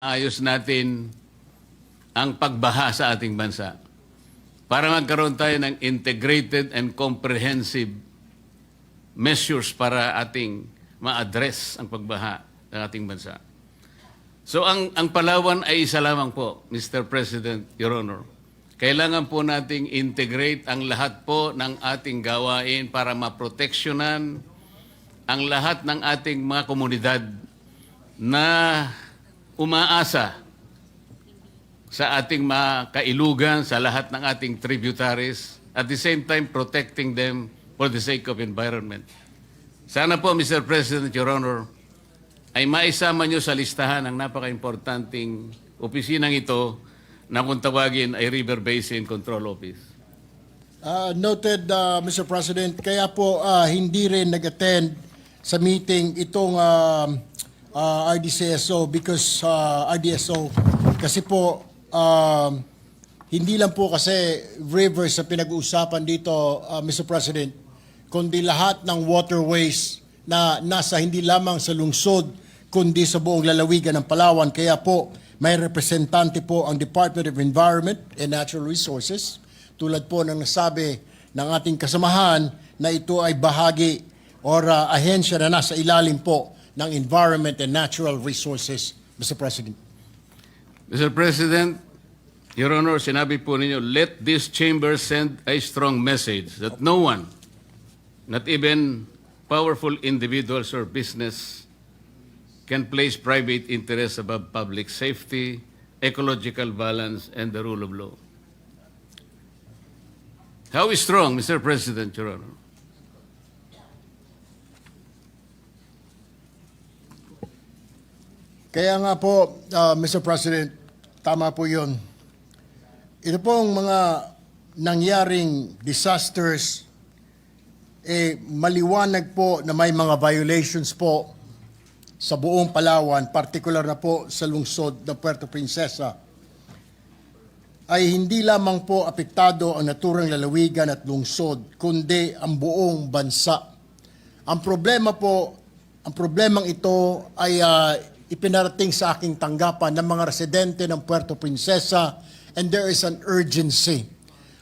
ayos natin ang pagbaha sa ating bansa para magkaroon tayo ng integrated and comprehensive measures para ating ma-address ang pagbaha ng ating bansa. So ang Palawan ay isa lamang po, Mr. President, Your Honor. Kailangan po nating integrate ang lahat po ng ating gawain para maproteksyonan ang lahat ng ating mga komunidad na umaasa sa ating mga kailugan, sa lahat ng ating tributaries, at the same time protecting them for the sake of environment. Sana po, Mr. President, Your Honor, ay maisama nyo sa listahan ang napaka-importanting opisinang ito na kung tawagin ay River Basin Control Office. Noted, Mr. President. Kaya po hindi rin nag-attend sa meeting itong RDCSO because RDSO kasi po hindi lang po kasi rivers sa pinag-uusapan dito, Mr. President, kundi lahat ng waterways na nasa hindi lamang sa lungsod kundi sa buong lalawigan ng Palawan. Kaya po may representante po ang Department of Environment and Natural Resources tulad po ng nasabi ng ating kasamahan na ito ay bahagi or ahensya na nasa ilalim po ng Environment and Natural Resources, Mr. President. Mr. President, Your Honor, sinabi po ninyo, let this chamber send a strong message that no one, not even powerful individuals or business, can place private interests above public safety, ecological balance, and the rule of law. How is strong, Mr. President, Your Honor? Kaya nga po, Mr. President, tama po yun. Ito pong mga nangyaring disasters, maliwanag po na may mga violations po sa buong Palawan, particular na po sa lungsod ng Puerto Princesa, ay hindi lamang po apektado ang naturang lalawigan at lungsod, kundi ang buong bansa. Ang problemang ito ay ipinarating sa aking tanggapan ng mga residente ng Puerto Princesa, and there is an urgency.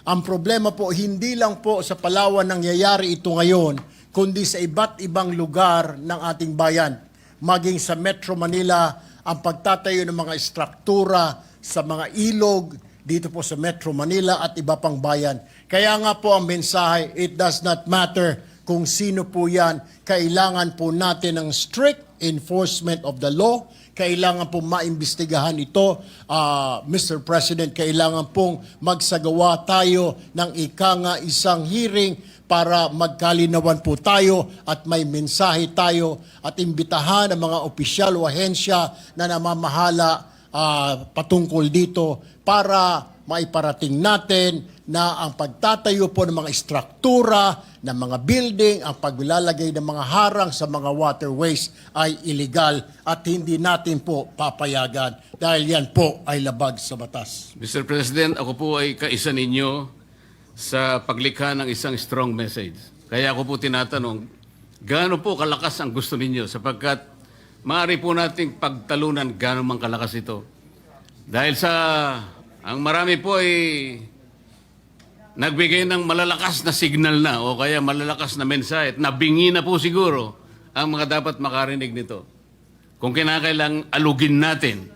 Ang problema po, hindi lang po sa Palawan nangyayari ito ngayon, kundi sa iba't ibang lugar ng ating bayan. Maging sa Metro Manila, ang pagtatayo ng mga istruktura sa mga ilog, dito po sa Metro Manila at iba pang bayan. Kaya nga po ang mensahe, it does not matter kung sino po yan, kailangan po natin ng strict enforcement of the law. Kailangan pong maimbestigahan ito, Mr. President. Kailangan pong magsagawa tayo ng isang hearing para magkalinawan po tayo at may mensahe tayo at imbitahan ang mga opisyal o ahensya na namamahala patungkol dito para maiparating natin na ang pagtatayo po ng mga istruktura, ng mga building, ang paglalagay ng mga harang sa mga waterways ay illegal at hindi natin po papayagan dahil yan po ay labag sa batas. Mr. President, ako po ay kaisa ninyo sa paglikha ng isang strong message. Kaya ako po tinatanong, gaano po kalakas ang gusto ninyo sapagkat maaari po nating pagtalunan gaano mang kalakas ito. Dahil ang marami po ay nagbigay ng malalakas na signal na o kaya malalakas na mensahe at nabingi na po siguro ang mga dapat makarinig nito. Kung kinakailang alugin natin